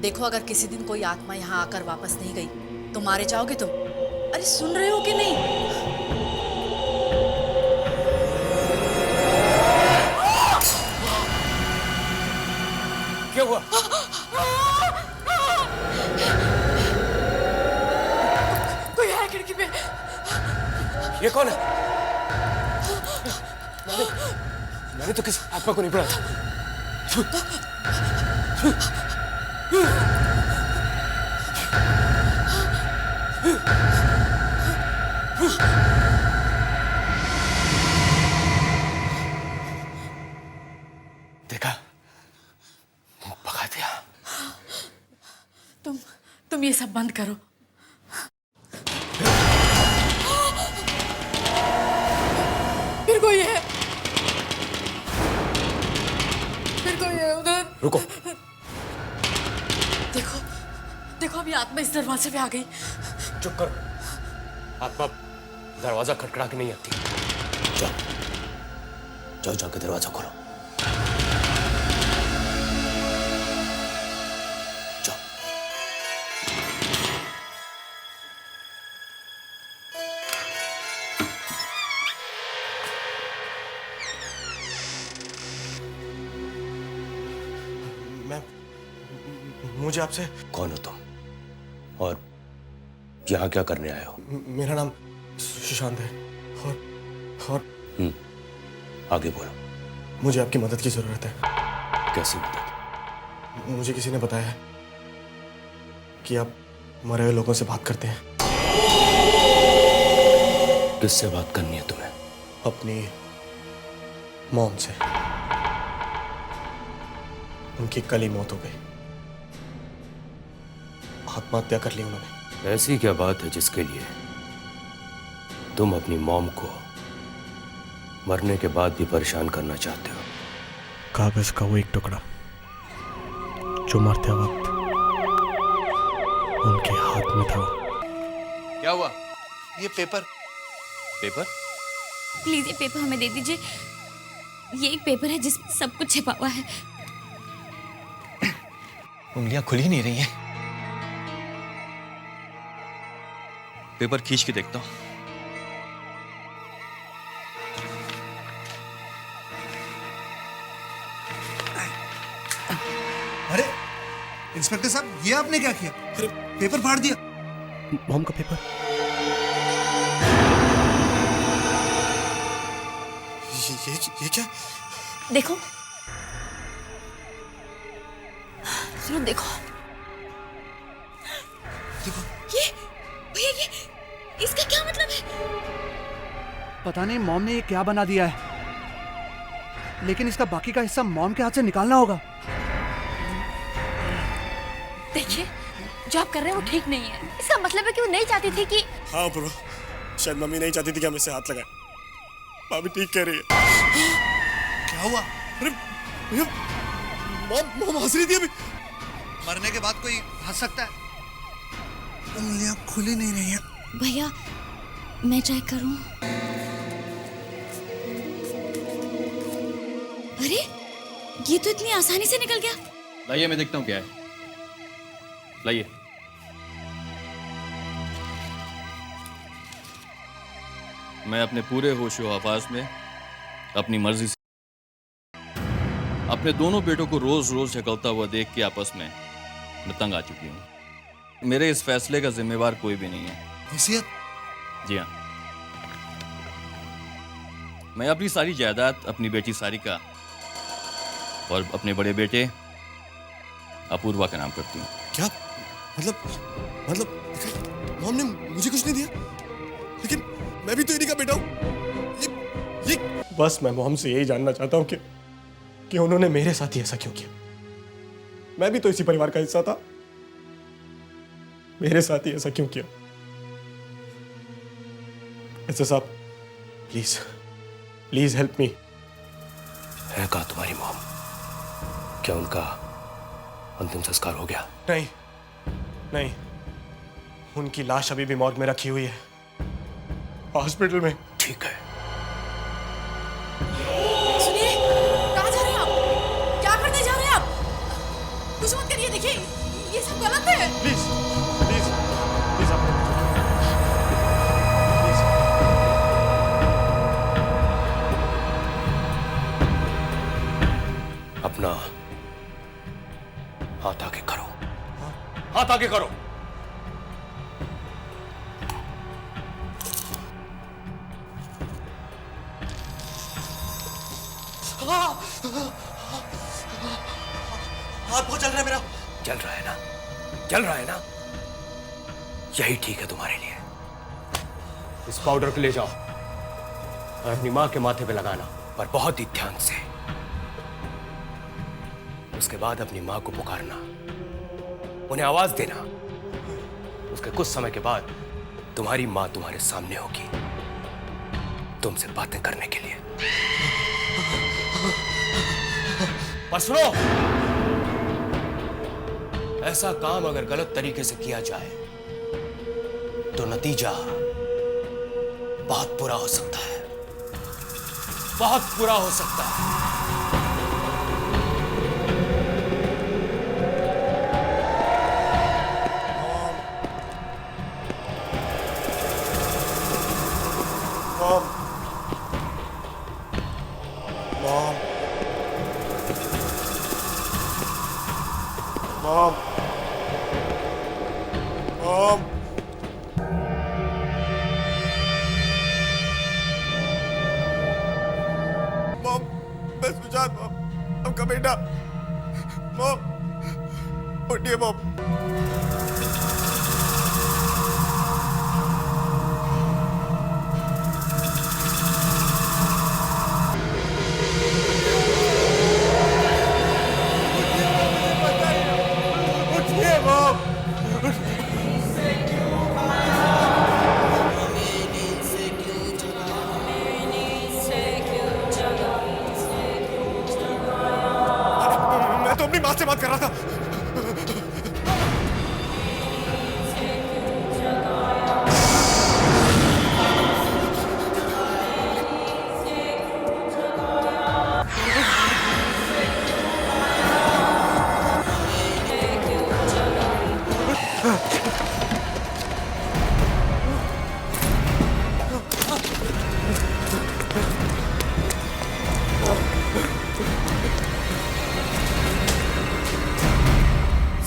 देखो, अगर किसी दिन कोई आत्मा यहाँ आकर वापस नहीं गई तो मारे जाओगे तुम। अरे सुन रहे हो कि नहीं? क्या हुआ? कोई है खिड़की पे। ये कौन है? मैंने तो किसी आत्मा को नहीं पढ़ा था। देखा, भगा दिया। तुम ये सब बंद करो। फिर कोई है, उधर। रुको। देखो देखो, अभी आत्मा इस दरवाजे पे आ गई। चुप करो। आत्मा दरवाजा खटखड़ा के नहीं आती। जाओ जाओ, जाके दरवाजा खोलो। जाओ। मुझे आपसे। कौन हो तुम और यहाँ क्या करने आए हो? मेरा नाम सुशांत है और आगे बोलो। मुझे आपकी मदद की जरूरत है। कैसी मदद? मुझे किसी ने बताया है कि आप मरे हुए लोगों से बात करते हैं। किससे बात करनी है तुम्हें? अपनी मॉम से। उनकी कल ही मौत हो गई। आत्महत्या कर ली उन्होंने। ऐसी क्या बात है जिसके लिए तुम अपनी मॉम को मरने के बाद भी परेशान करना चाहते हो? कागज का वो एक टुकड़ा जो मरते वक्त उनके हाथ में था। क्या हुआ? ये पेपर। पेपर? प्लीज ये पेपर हमें दे दीजिए। ये एक पेपर है जिसमें सब कुछ छिपा हुआ है। उंगलियां खुल ही नहीं रही हैं। पेपर खींच के देखता हूं। अरे इंस्पेक्टर साहब, ये आपने क्या किया? अरे पेपर फाड़ दिया। मॉम का पेपर। ये क्या? देखो, सुनो, देखो देखो। ये भैया, ये इसका क्या मतलब है? पता नहीं मॉम ने ये क्या बना दिया है, लेकिन इसका बाकी का हिस्सा मॉम के हाथ से निकालना होगा। देखिए, जो आप कर रहे हैं वो ठीक नहीं है। इसका मतलब है कि वो नहीं चाहती थी कि। हाँ ब्रो, शायद मम्मी नहीं चाहती थी कि हम इससे हाथ लगाएं। भाभी ठीक कह रही है। क्या हुआ? अरे भैया, मॉम हंस रही थी अभी। मरने के बाद कोई हंस सकता है? उंगलियां खुल ही नहीं रही हैं। भैया, मैं चेक करूं? अरे, ये तो इतनी आसानी से निकल गया। लाइए, मैं देखता हूं क्या है। लाइए। मैं अपने पूरे होशो हवास में अपनी मर्जी से अपने दोनों बेटों को रोज रोज झगड़ता हुआ देख के आपस में मैं तंग आ चुकी हूं। मेरे इस फैसले का जिम्मेवार कोई भी नहीं है। वसीयत? जी हाँ, मैं अपनी सारी जायदाद अपनी बेटी सारिका और अपने बड़े बेटे अपूर्वा का नाम करती हूँ। क्या मतलब मॉम ने मुझे कुछ नहीं दिया, लेकिन मैं भी तो इन्हीं का बेटा हूँ। ये बस मैं मॉम से यही जानना चाहता हूँ कि उन्होंने मेरे साथ ही ऐसा क्यों किया। मैं भी तो इसी परिवार का हिस्सा था। मेरे साथ ही ऐसा क्यों किया? ऐसा साहब, प्लीज प्लीज हेल्प मी। है कहाँ तुम्हारी मॉम? क्या उनका अंतिम संस्कार हो गया? नहीं नहीं, उनकी लाश अभी भी मॉर्ग में रखी हुई है, हॉस्पिटल में। ठीक है। सुनिए, कहाँ जा रहे हैं आप? क्या करने जा रहे हैं आप? कुछ मत करिए। देखिए, सब गलत है। प्लीज प्लीज प्लीज आप प्लीज। अपना हाथ आगे करो, हाथ आगे करो। हाथ बहुत चल रहा है मेरा। चल रहा है ना, चल रहा है ना, यही ठीक है तुम्हारे लिए। इस पाउडर को ले जाओ और अपनी मां के माथे पे लगाना, पर बहुत ही ध्यान से। उसके बाद अपनी मां को पुकारना, उन्हें आवाज देना। उसके कुछ समय के बाद तुम्हारी मां तुम्हारे सामने होगी, तुमसे बातें करने के लिए। पर सुनो, ऐसा काम अगर गलत तरीके से किया जाए तो नतीजा बहुत बुरा हो सकता है, बहुत बुरा हो सकता है। मॉम, मॉम, मॉम, मैं सुजात, मॉम, आपका बेटा। मॉम, उठिए मॉम। उठिए मॉम। मैं तो अपनी माँ से बात कर रहा था।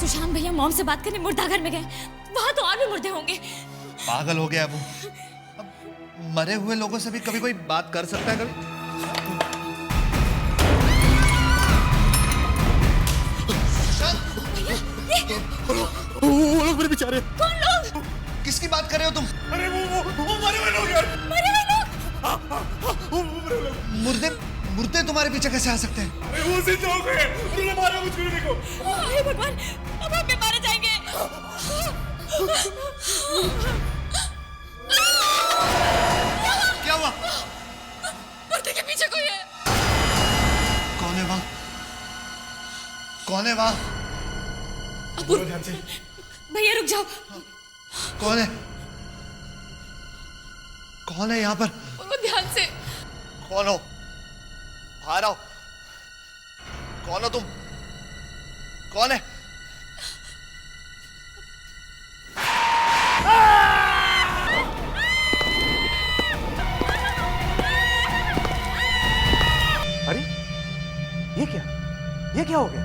सुशांत भैया मॉम से बात करने मुर्दाघर में गए, वहां तो और भी मुर्दे होंगे। पागल हो गया वो। अब मरे हुए लोगों से भी कभी कोई बात कर सकता है कभी? वो लोग मेरे बेचारे। कौन लोग? किसकी बात कर रहे हो तुम? अरे वो मरे हुए लोग यार। मरे हुए लोग? मुर्दे मुर्दे तुम्हारे पीछे कैसे आ सकते हैं? अरे वो जिंदा हो गए, उन्होंने मारा मुझको देखो। हे भगवान, अब हम भी मारे जाएंगे। क्या हुआ? मुर्दे के पीछे कोई है। कौन है वहां? कौन है वहां? बोलो ध्यान से। भैया रुक जाओ। कौन है? कौन है यहाँ पर? बोलो ध्यान से। कौन हो? बाहर आओ। कौन हो तुम? कौन है? अरे ये क्या हो गया?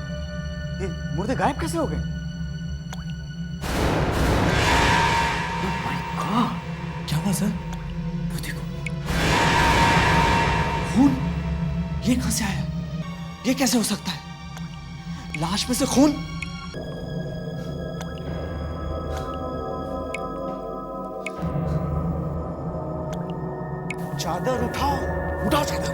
ये मुर्दे गायब कैसे हो गए? Oh my God! क्या हुआ सर? वो देखो, खून। ये कहां से आया? ये कैसे हो सकता है? लाश में से खून? चादर उठाओ, उठाओ चादर।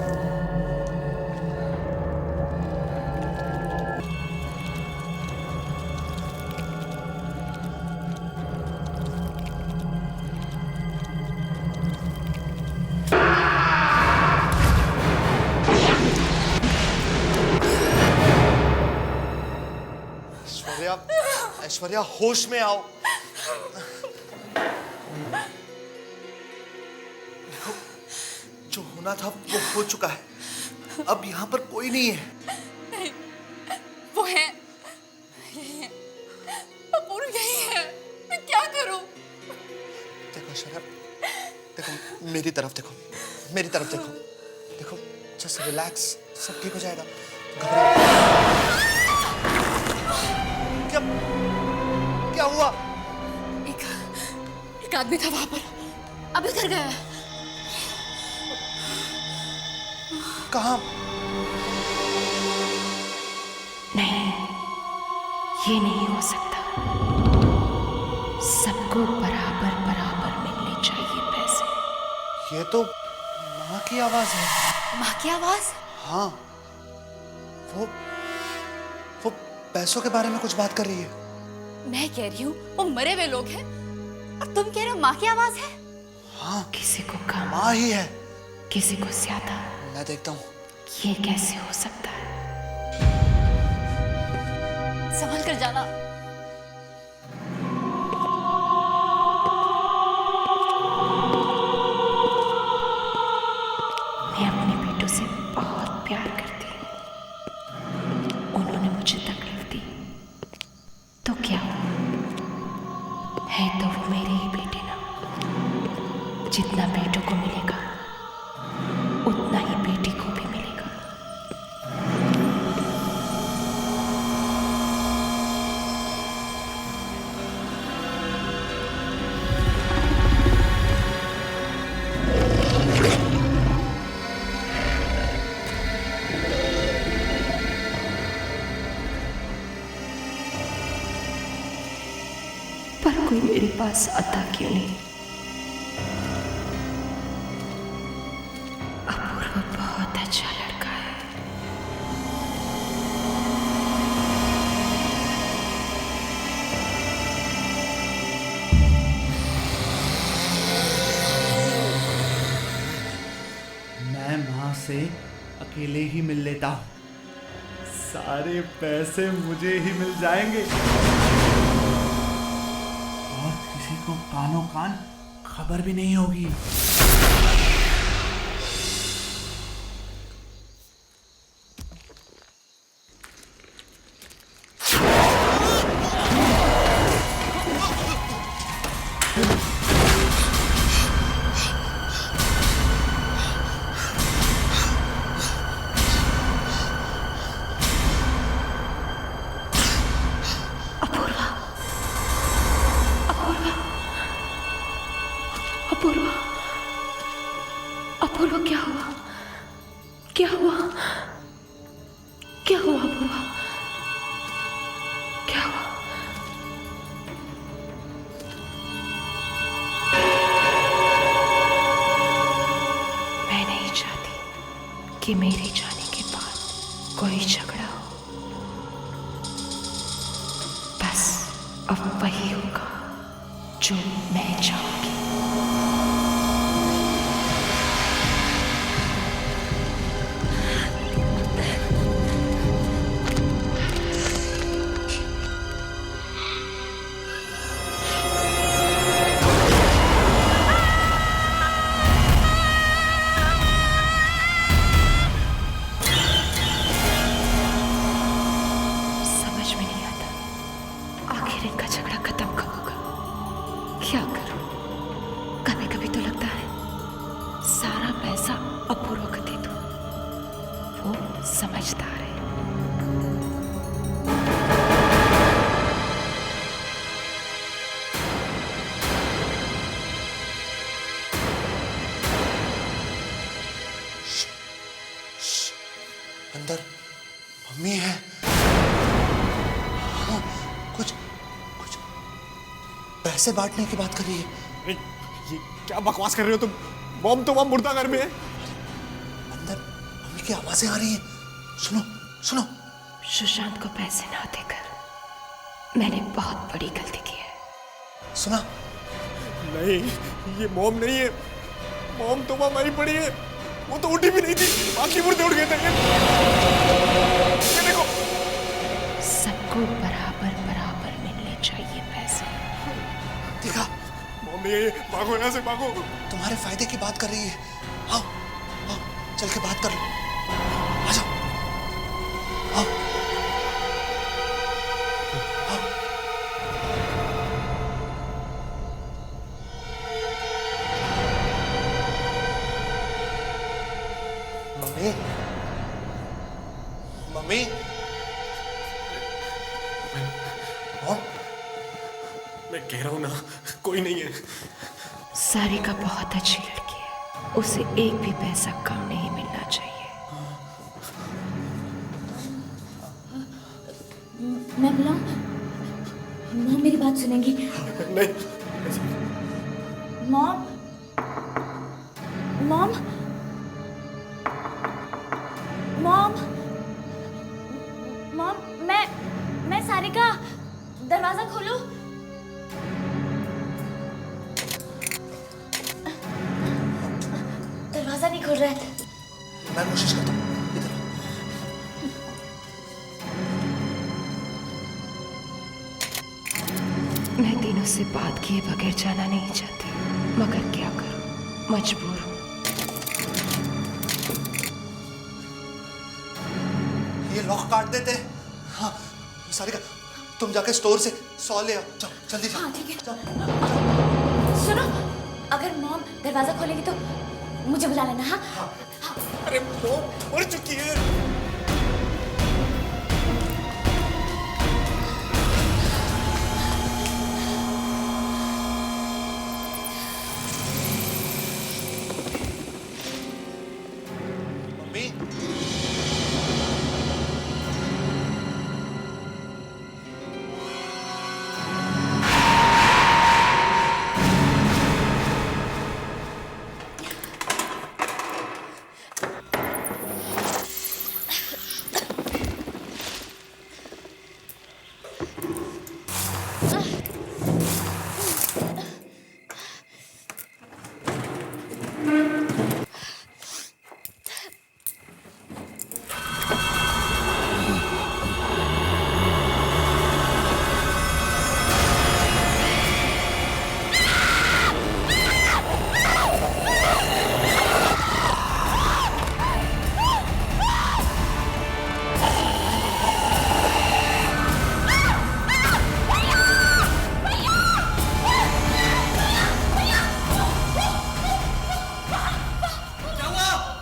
ऐश्वर्या, ऐश्वर्या होश में आओ। देखो, जो होना था वो हो चुका है। अब यहाँ पर कोई नहीं है। नहीं, वो है। शराब, देखो मेरी तरफ देखो, मेरी तरफ देखो, देखो जस्ट रिलैक्स, सब ठीक हो जाएगा, घबराओ। क्या क्या हुआ? एक आदमी था वहां पर, अब इधर गया है। कहाँ? नहीं, ये नहीं हो सकता। सबको बराबर बराबर मिलने चाहिए पैसे। ये तो माँ की आवाज है। माँ की आवाज? हाँ, वो पैसों के बारे में कुछ बात कर रही है। मैं कह रही हूँ वो मरे हुए लोग हैं और तुम कह रहे हो माँ की आवाज है। हाँ, किसी को कम, माँ ही है। किसी को ज्यादा। मैं देखता हूँ। ये कैसे हो सकता है? संभल कर जाना। मैं अपने बेटों से बहुत प्यार करती हूँ। उन्होंने मुझे तकलीफ दी तो क्या हुआ? है तो वो मेरे ही बेटे ना। जितना बेटों को मिलेगा उतना ही बेटी को भी मिलेगा। पर कोई मेरे पास आता क्यों नहीं? अपूर्व बहुत अच्छा लड़का है। मैं माँ से अकेले ही मिल लेता हूँ, सारे पैसे मुझे ही मिल जाएंगे और किसी को कानों कान खबर भी नहीं होगी। अपूर्व, अपूर्व क्या हुआ? क्या हुआ? क्या हुआ अपूर्व? क्या हुआ? मैं नहीं चाहती कि मेरे जाने के बाद कोई झगड़ा हो। बस अब वही होगा जो मैं चाहूंगी। समझ में नहीं आता आखिर इनका झगड़ा खत्म कब होगा। क्या करूं? कभी कभी तो लगता है सारा पैसा अपूर्व को दे दूं। वो समझदार है। अंदर मम्मी है। हाँ, कुछ कुछ पैसे बांटने की बात कर रही है। अरे ये क्या बकवास कर रहे हो तुम? मॉम तो वहां मुर्दा घर में है। अंदर मम्मी की आवाजें आ रही हैं। सुनो सुनो। सुशांत को पैसे ना देकर मैंने बहुत बड़ी गलती की है। सुना? नहीं, ये मॉम नहीं है। मॉम तो वहां मरी पड़ी है। वो तो उठी भी नहीं थी, बाकी मुर्दे उठ गए थे। ये देखो। सबको बराबर बराबर मिलने चाहिए पैसे। देखा? मॉम नहीं है ये। भागो यहाँ से, भागो। तुम्हारे फायदे की बात कर रही है। आओ आओ चल के बात कर लो। आ जाओ। आओ आओ। भी नहीं है। सारिका बहुत अच्छी लड़की है, उसे एक भी पैसा कम नहीं मिलना चाहिए। मैं बुलाऊं? मॉम मेरी बात सुनेंगी? नहीं, मॉम, मॉम, मॉम, मॉम, मैं सारिका, दरवाजा खोलो। दरवाजा नहीं खुल रहा है। मैं कोशिश करता हूँ, इधर। मैं दिनों से बात किए बगैर जाना नहीं चाहती, मगर क्या करूं, मजबूर हूं। ये लॉक काट देते हैं। हाँ, सारिका, तुम जाके स्टोर से 100 ले आओ। जाओ, जल्दी जाओ। हाँ, ठीक है। जाओ। सुनो, अगर मॉम दरवाजा खोलेगी तो मुझे बुला लेना। हाँ, अरे वो मर चुकी है। मम्मी,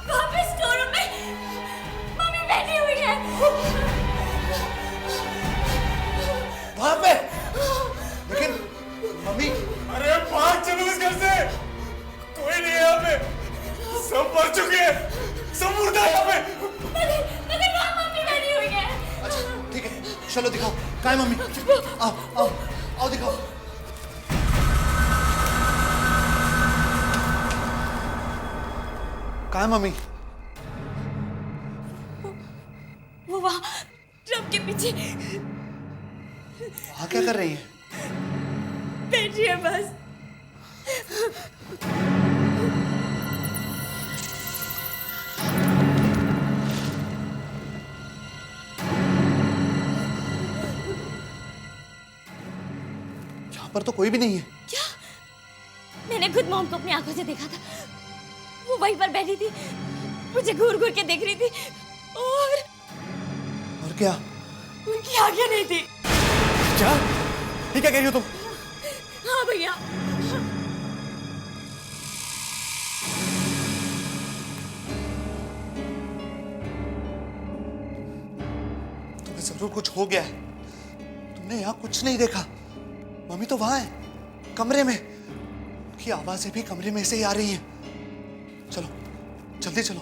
वहाँ पे स्टोर रूम में मम्मी बैठी हुई है। वहां पे। लेकिन मम्मी, अरे भाग चलो इस घर से। कोई नहीं है यहाँ पे, सब मर चुके हैं, सब मुर्दा है यहाँ पे। मगर वहाँ मम्मी बैठी हुई है। अच्छा ठीक है, चलो दिखाओ कहाँ है मम्मी। आओ आओ आओ, दिखाओ। कहाँ है मम्मी? वो वहाँ ट्रक के पीछे वहाँ क्या कर रही है? बैठी है बस। यहाँ पर तो कोई भी नहीं है। क्या? मैंने खुद मॉम को अपनी आंखों से देखा था। वो वहीं पर बैठी थी, मुझे घूर घूर के देख रही थी और क्या? उनकी आंखें नहीं थी। क्या? ये क्या कह रही हो तुम? हाँ भैया। तुम्हें जरूर कुछ हो गया है। तुमने यहाँ कुछ नहीं देखा। मम्मी तो वहां है, कमरे में। उनकी आवाजें भी कमरे में से ही आ रही हैं। चलो जल्दी चलो।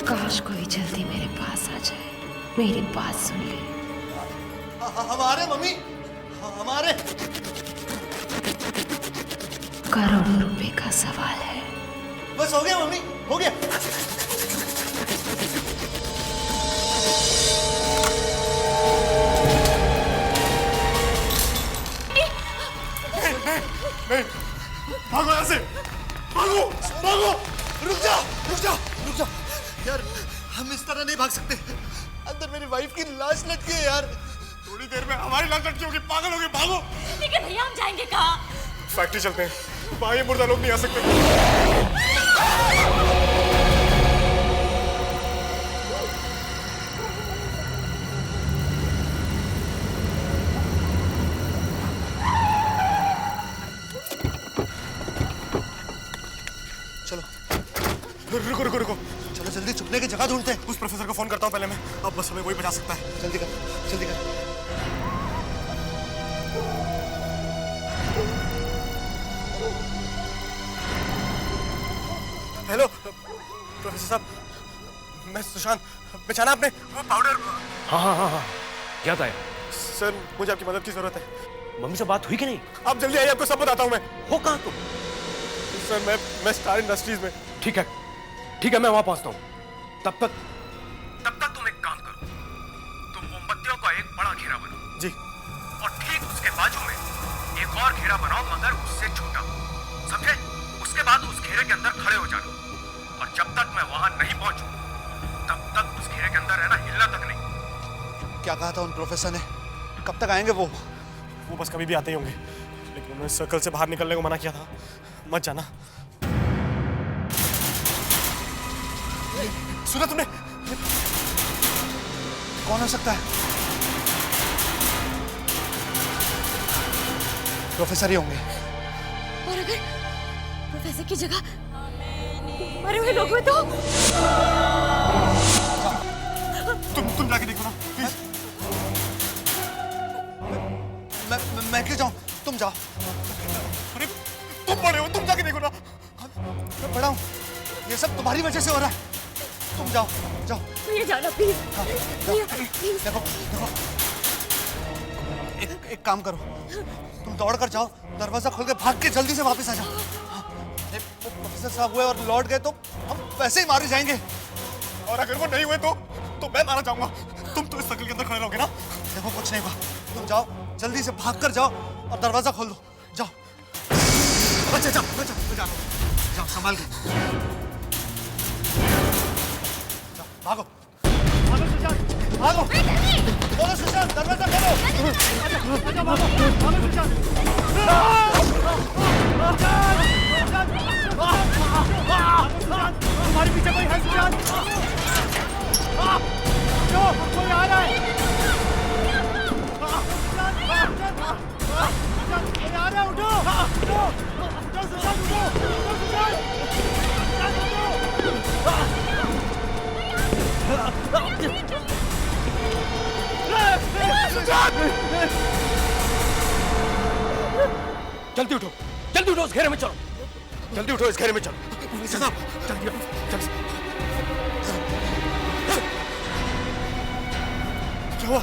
काश कोई जल्दी मेरे पास आ जाए, मेरी बात सुन ले। हमारे मम्मी, हमारे। करोड़ों रुपए का सवाल है। बस हो गया मम्मी, हो गया। नहीं, भागो यहाँ से, भागो, भागो। रुक जा, रुक जा, रुक जा। यार हम इस तरह नहीं भाग सकते। अंदर मेरी वाइफ की लाश लटकी है यार। थोड़ी देर में हमारी लाश लटकी होगी, पागल होगी, भागो। लेकिन भैया हम जाएंगे कहाँ? फैक्ट्री चलते हैं, वहाँ ये मुर्दा लोग नहीं आ सकते। रुको रुको रुको, चलो जल्दी छुपने की जगह ढूंढते हैं। उस प्रोफेसर को फोन करता हूँ पहले मैं, अब बस हमें वही बचा सकता है। जल्दी कर, जल्दी कर। हेलो प्रोफेसर साहब, मैं सुशांत। पहचाना आपने वो पाउडर? हाँ हाँ हाँ हाँ, क्या था? सर मुझे आपकी मदद की जरूरत है। मम्मी से बात हुई कि नहीं? आप जल्दी आइए, आपको सब बताता हूँ मैं। हो कहाँ तुम? सर मैं स्टार इंडस्ट्रीज में। ठीक है, मैं वहां पहुंचता हूँ। तब तक तुम एक काम करो, तुम मोमबत्तियों का एक बड़ा घेरा बनाओ जी। और ठीक उसके बाजू में एक और घेरा बनाओ, मगर उससे छोटा, समझे? उसके बाद उस घेरे के अंदर खड़े हो जाना, और जब तक मैं वहां नहीं पहुंचूं तब तक उस घेरे के अंदर रहना, हिलना तक नहीं। क्या कहा था उन प्रोफेसर ने? कब तक आएंगे वो? वो बस कभी भी आते ही होंगे, लेकिन उन्होंने सर्कल से बाहर निकलने को मना किया था। मत जाना। सुना तुमने? कौन हो सकता है? प्रोफेसर ही होंगे। और अगर प्रोफेसर की जगह मरे हुए लोग हुए तो? तुम जाके देखो ना प्लीज। मैं क्यों जाऊं? तुम जाओ। अरे तुम बड़े हो, तुम जाके देखो ना। मैं बड़ा हूं, ये सब तुम्हारी वजह से हो रहा है। तुम जाओ जाओ। भैया जाना प्लीज। भैया प्लीज। देखो एक काम करो, तुम दौड़ कर जाओ, दरवाजा खोल के भाग के जल्दी से वापस आ जाओ। वो प्रोफेसर साहब हुए और लौट गए तो हम वैसे ही मारे जाएंगे। और अगर वो नहीं हुए तो मैं मारा जाऊंगा। तुम तो इस सर्कल के अंदर खड़े रहोगे ना? देखो कुछ नहीं हुआ, तुम जाओ, जल्दी से भाग कर जाओ और दरवाजा खोल दो। जाओ। अच्छा जाओ, जाओ संभाल के जाओ, भागो सुशांत, भागो। बोलो सुशांत, दरवाजा खोलो। भागो सुशांत। हमारे पीछे कोई है सुशांत? कोई आ रहा है? कोई आ रहा है? उठो सुशांत, उठो जल्दी उठो, उस घेरे में चलो। जल्दी उठो, इस घेरे में चलो। जल्दी। क्या हुआ?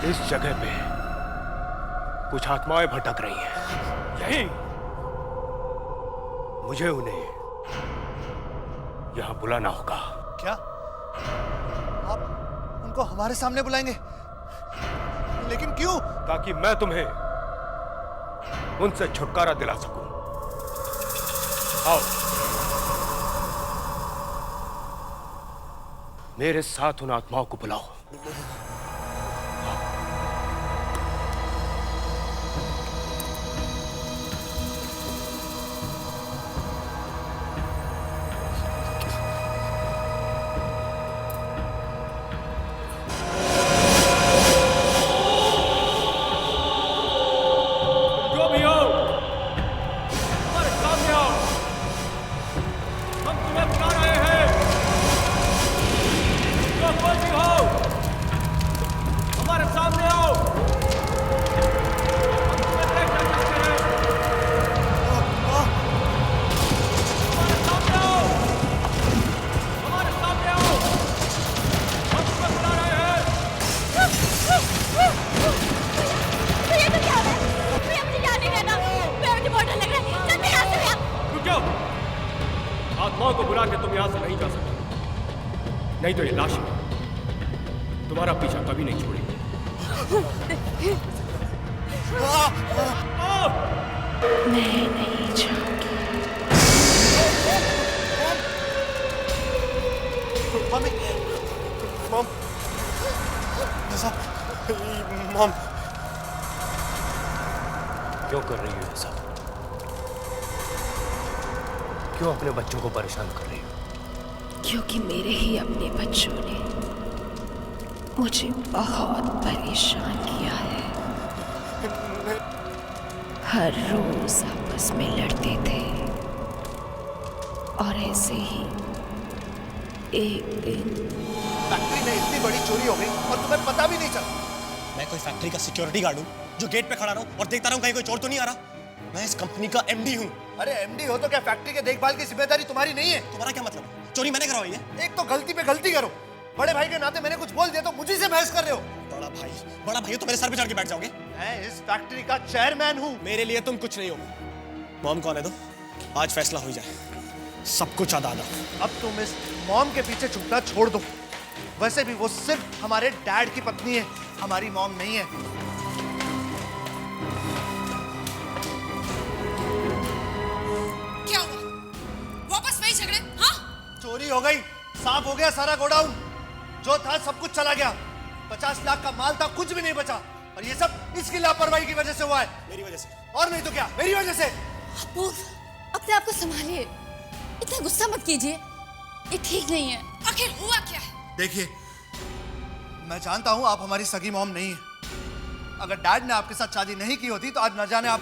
इस जगह पे कुछ आत्माएं भटक रही हैं। यही मुझे उन्हें यहां बुलाना होगा। क्या आप उनको हमारे सामने बुलाएंगे? लेकिन क्यों? ताकि मैं तुम्हें उनसे छुटकारा दिला सकूं। आओ, मेरे साथ उन आत्माओं को बुलाओ। आत्माओं को बुला के तुम यहां से नहीं जा सकते, नहीं तो ये लाश तुम्हारा पीछा कभी नहीं छोड़ेगी। मैं नहीं जाऊंगी। मम्मी, मॉम, क्यों कर रही हो ये सब? क्यों अपने बच्चों को परेशान कर रही हो? क्योंकि मेरे ही अपने बच्चों ने मुझे बहुत परेशान किया है। हर रोज आपस में लड़ते थे और ऐसे ही एक दिन फैक्ट्री में इतनी बड़ी चोरी हो गई और तुम्हें पता भी नहीं चला। मैं कोई फैक्ट्री का सिक्योरिटी गार्ड हूँ जो गेट पे खड़ा रहूं और देखता रहूं कहीं कोई चोर तो नहीं आ रहा? मैं इस कंपनी का एमडी हूँ। अरे एमडी हो तो क्या फैक्ट्री के देखभाल की जिम्मेदारी तुम्हारी नहीं है? तुम्हारा क्या मतलब है? चोरी मैंने करवाई है? एक तो गलती पे गलती करो, बड़े भाई के नाते मैंने कुछ बोल दिया तो मुझे से बहस कर रहे हो। बड़ा भाई हो तो मेरे सर पे चढ़ के बैठ जाओगे? मैं इस फैक्ट्री का चेयरमैन हूँ। मेरे लिए तुम कुछ नहीं हो। मॉम कौन है? तो आज फैसला हो जाए, सब कुछ अदा अदा। अब तुम इस मॉम के पीछे छुपना छोड़ दो। वैसे भी वो सिर्फ हमारे डैड की पत्नी है, हमारी मॉम नहीं है। क्या हुआ? वापस वही झगड़े? हाँ? चोरी हो गई, साफ हो गया सारा गोडाउन। जो था सब कुछ चला गया। 50 लाख का माल था, कुछ भी नहीं बचा। और ये सब इसकी लापरवाही की वजह से हुआ है। मेरी वजह से? और नहीं तो क्या, मेरी वजह से। अपूर्व, अपने आप को संभालिए, इतना गुस्सा मत कीजिए, ये ठीक नहीं है। आखिर हुआ क्या है? देखिए, मैं जानता हूं आप हमारी सगी मॉम नहीं है। अगर डैड ने आपके साथ शादी नहीं की होती तो आज न जाने आप।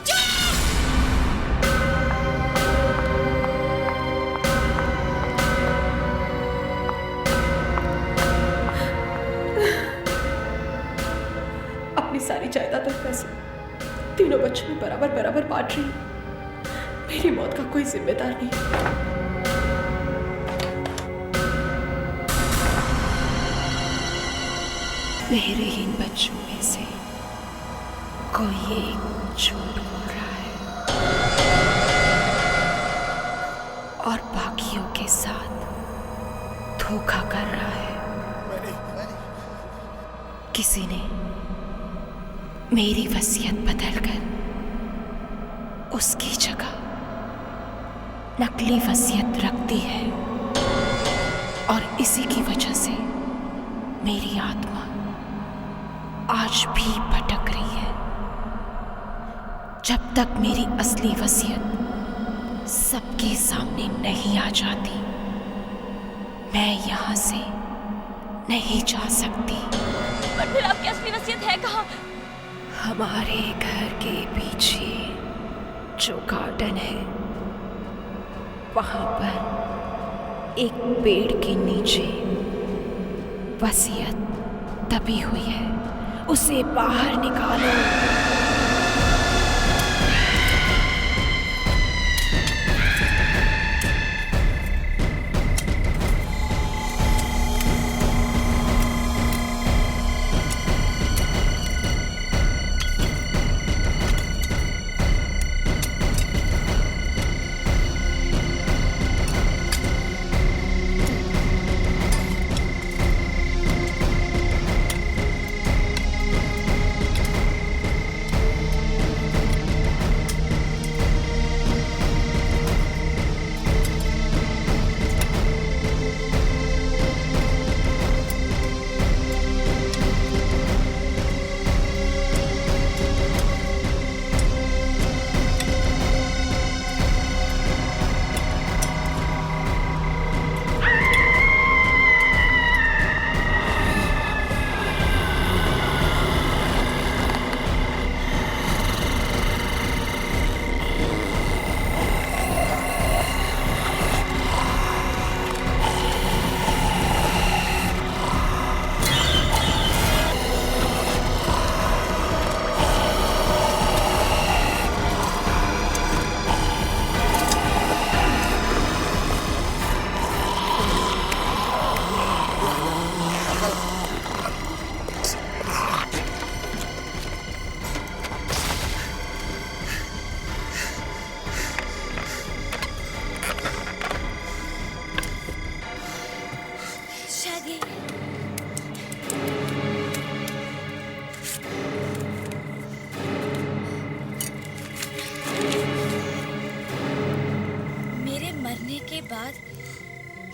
अपनी सारी जायदाद और पैसे तीनों बच्चों में बराबर बराबर बांट रही हूँ। मेरी मौत का कोई जिम्मेदार नहीं। मेरे इन बच्चों में से कोई एक झूठ बोल रहा है और बाकियों के साथ धोखा कर रहा है। किसी ने मेरी वसीयत बदलकर उसकी जगह नकली वसीयत रख दी है और इसी की वजह से मेरी आत्मा आज भी भटक रही है। जब तक मेरी असली वसीयत सबके सामने नहीं आ जाती, मैं यहाँ से नहीं जा सकती। पर फिर आपकी असली वसीयत है कहाँ? हमारे घर के पीछे जो गार्डन है, वहां पर एक पेड़ के नीचे वसीयत दबी हुई है, उसे बाहर निकालो।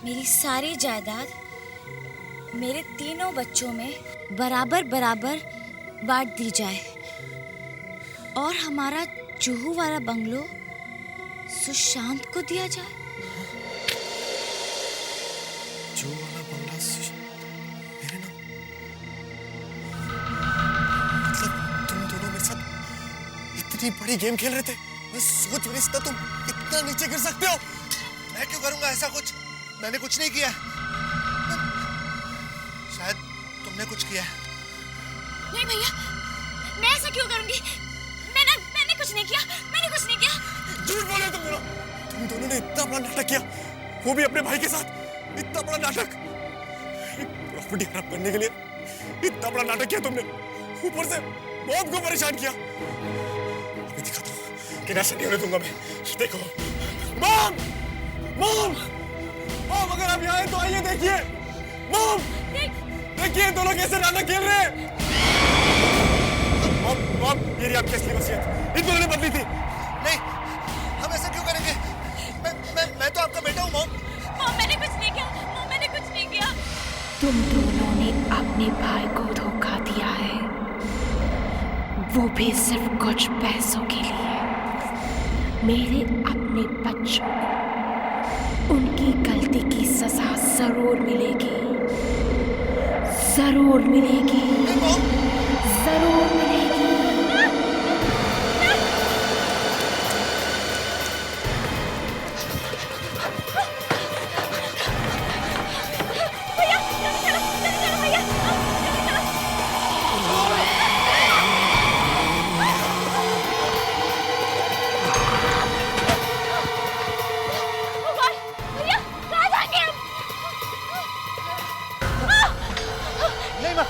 मेरी सारी जायदाद मेरे तीनों बच्चों में बराबर बराबर बांट दी जाए और हमारा जुहू वाला बंगलो सुशांत को दिया जाए। जो वाला बंगला मेरे नाम, मतलब तुम दोनों मेरे साथ इतनी बड़ी गेम खेल रहे थे। मैं सोच भी नहीं सकता तुम इतना नीचे गिर सकते हो। मैं क्यों करूंगा ऐसा कुछ? मैंने कुछ नहीं किया। शायद तुमने कुछ किया है। नहीं भैया, मैं ऐसा क्यों करूंगी? मैंने कुछ नहीं किया, मैंने कुछ नहीं किया। झूठ बोले तुम दोनों ने इतना बड़ा नाटक किया, वो भी अपने भाई के साथ। इतना बड़ा नाटक, प्रॉपर्टी खराब करने के लिए इतना बड़ा नाटक किया तुमने, ऊपर से मॉम को परेशान किया। अभी दिखाता हूँ कि ऐसा नहीं होने दूंगा मैं। देखो मॉम, मॉम, मॉम, अगर आप यहाँ हैं तो आइए देखिए। मॉम, देखिए दोनों कैसे नाटक खेल रहे हैं। मॉम, मॉम, ये आपकी असली वसीयत इन दोनों ने बदली थी। नहीं, हम ऐसा क्यों करेंगे? मैं तो आपका बेटा हूँ। मॉम, मैंने कुछ नहीं किया। मॉम, मैंने कुछ नहीं किया। तुम दोनों ने अपने भाई को धोखा दिया है, वो भी सिर्फ कुछ पैसों के लिए। मेरे अपने बच्चों को उनकी गलती की सजा जरूर मिलेगी, जरूर मिलेगी, जरूर मिलेगी। नहीं माँ,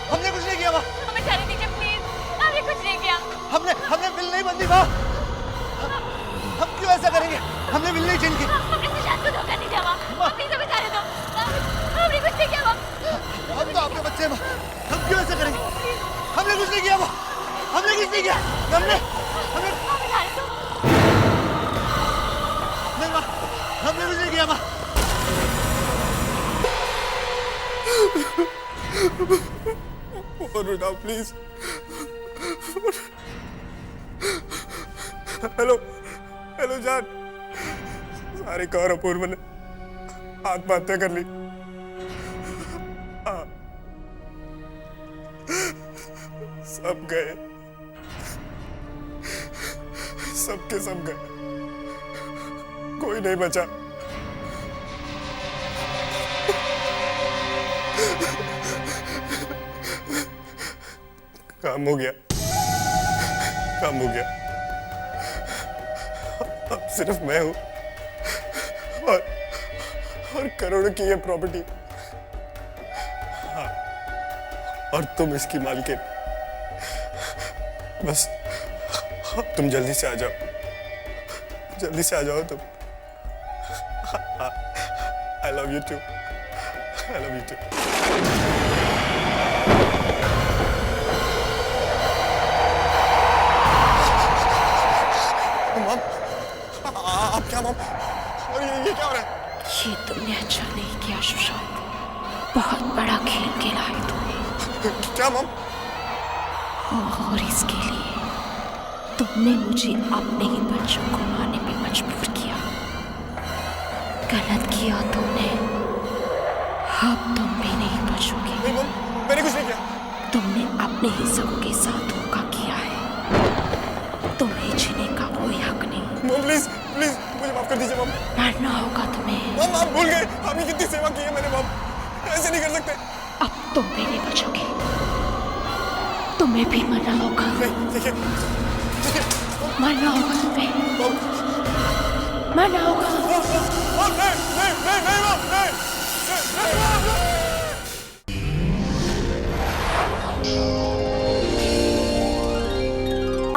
हमने कुछ नहीं किया माँ। हमें जाने दीजिए प्लीज, हमने कुछ नहीं किया। हमने बिल नहीं बंदी माँ। हम क्यों ऐसा करेंगे? हमने बिल नहीं चेंज की। हमने सुशांत को धोखा नहीं दिया माँ। प्लीज हमें जाने दो। हमने कुछ नहीं किया माँ। हम तो आपके बच्चे हैं माँ, हम क्यों ऐसा करेंगे? हमने कुछ नहीं किया माँ, हमने कुछ नहीं किया। हमने हमें जाने दो। नहीं माँ, हमने कुछ नहीं किया माँ। और उठाओ प्लीज। हेलो, हेलो जान। सारे कौर अपूर्व ने आत्महत्या कर ली। हाँ, सब गए, सबके सब गए, कोई नहीं बचा। काम हो गया, काम हो गया। अब सिर्फ मैं हूं और करोड़ों की ये प्रॉपर्टी। हाँ, और तुम इसकी मालकिन। बस तुम जल्दी से आ जाओ, जल्दी से आ जाओ तुम। I love you too, I love you too. आप क्या मॉम? और ये क्या हो रहा है? ये तुमने अच्छा नहीं किया सुशांत, बहुत बड़ा खेल खेला है तुमने। क्या मॉम? और इसके लिए तुमने मुझे अपने ही बच्चों को मारने पे मजबूर किया। गलत किया तुमने, अब तुम भी नहीं बचोगे। नहीं मॉम, मैंने कुछ नहीं किया। तुमने अपने ही सबों के साथ धोखा किया है, तुम्हें जीने का कोई हक नहीं। मॉम प्लीज, प्लीज मुझे माफ कर दीजिए मॉम। मरना होगा तुम्हें। मॉम आप भूल गए, आपने कितनी सेवा की है मैंने मॉम, ऐसे नहीं कर सकते। अब तुम भी नहीं बचोगे, तुम्हें भी मरना होगा। नहीं, देखिए, मरना होगा तुम्हें, मरना होगा।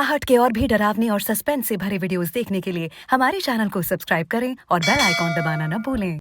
आहट के और भी डरावने और सस्पेंस से भरे वीडियोस देखने के लिए हमारे चैनल को सब्सक्राइब करें और बेल आइकॉन दबाना न भूलें।